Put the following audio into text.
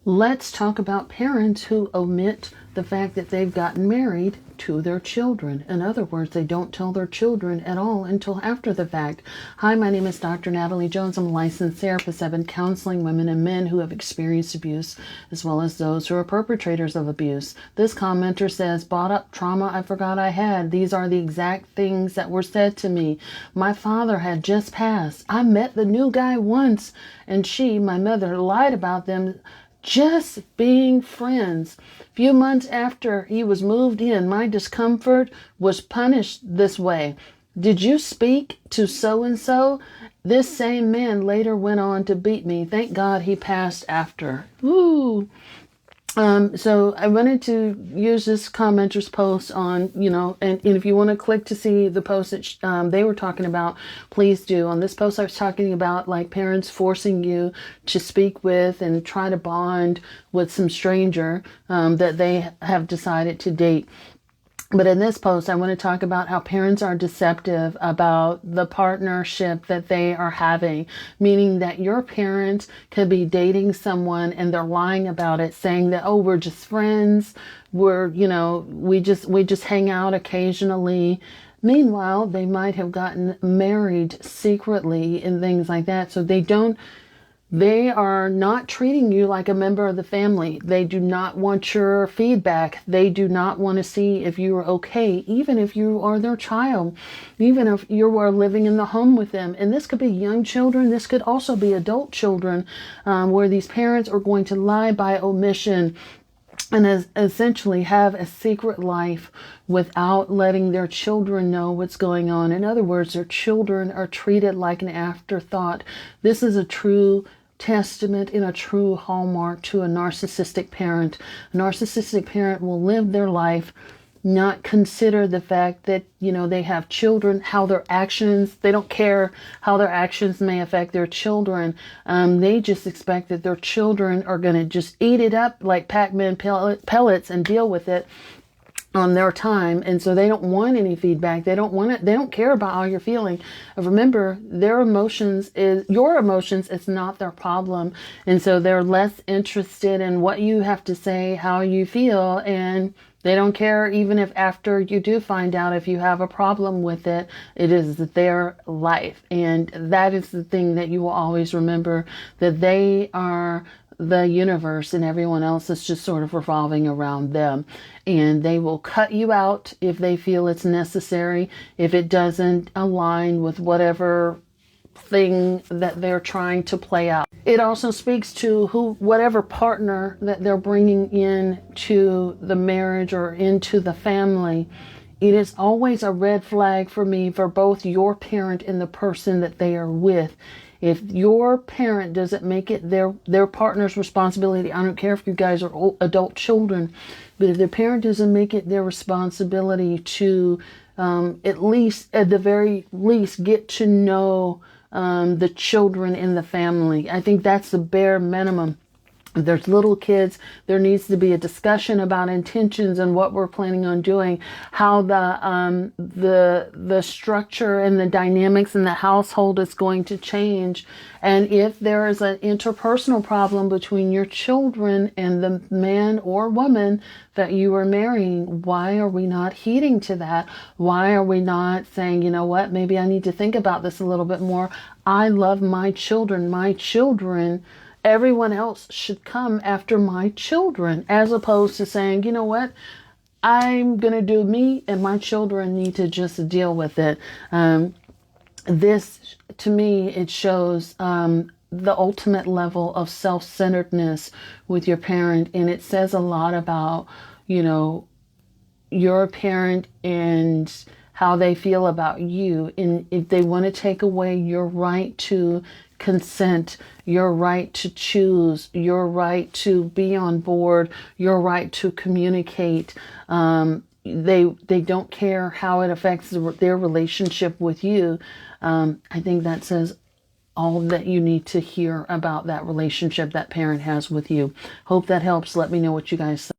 Let's talk about parents who omit the fact that they've gotten married to their children. In other words, they don't tell their children at all until after the fact. Hi, my name is Dr. Natalie Jones. I'm a licensed therapist. I've been counseling women and men who have experienced abuse, as well as those who are perpetrators of abuse. This commenter says, brought up trauma I forgot I had. These are the exact things that were said to me. My father had just passed. I met the new guy once, and she, my mother, lied about them just being friends. Few months after he was moved in, my discomfort was punished this way. Did you speak to so-and-so? This same man later went on to beat me. Thank God he passed after. Ooh. So I wanted to use this commenter's post on, and if you want to click to see the post that they were talking about, please do. On this post, I was talking about like parents forcing you to speak with and try to bond with some stranger that they have decided to date. But in this post, I want to talk about how parents are deceptive about the partnership that they are having, meaning that your parent could be dating someone and they're lying about it, saying that, oh, we're just friends. We just hang out occasionally. Meanwhile, they might have gotten married secretly and things like that. So they are not treating you like a member of the family. They do not want your feedback. They do not want to see if you are okay, even if you are their child, even if you are living in the home with them. And this could be young children. This could also be adult children, where these parents are going to lie by omission and essentially have a secret life without letting their children know what's going on. In other words, their children are treated like an afterthought. This is a true testament and a true hallmark to a narcissistic parent. A narcissistic parent will live their life, not consider the fact that, they have children, they don't care how their actions may affect their children. They just expect that their children are going to just eat it up like Pac-Man pellets and deal with it on their time. And so they don't want any feedback. They don't care about how you're feeling. Remember, your emotions is not their problem. And so they're less interested in what you have to say, how you feel, and they don't care even if after you do find out if you have a problem with it. It is their life. And that is the thing that you will always remember, that they are the universe and everyone else is just sort of revolving around them. And they will cut you out if they feel it's necessary, if it doesn't align with whatever thing that they're trying to play out. It also speaks to whatever partner that they're bringing in to the marriage or into the family. It is always a red flag for me for both your parent and the person that they are with. If your parent doesn't make it their partner's responsibility, I don't care if you guys are adult children, but if their parent doesn't make it their responsibility to at the very least, get to know the children in the family, I think that's the bare minimum. If there's little kids, there needs to be a discussion about intentions and what we're planning on doing, how the structure and the dynamics in the household is going to change. And if there is an interpersonal problem between your children and the man or woman that you are marrying, why are we not heeding to that? Why are we not saying, you know what, maybe I need to think about this a little bit more. I love my children. Everyone else should come after my children, as opposed to saying, you know what, I'm going to do me and my children need to just deal with it. This, to me, it shows the ultimate level of self-centeredness with your parent. And it says a lot about, your parent and how they feel about you. And if they want to take away your right to consent, your right to choose, your right to be on board, your right to communicate, they don't care how it affects their relationship with you. I think that says all that you need to hear about that relationship that parent has with you. Hope that helps. Let me know what you guys think.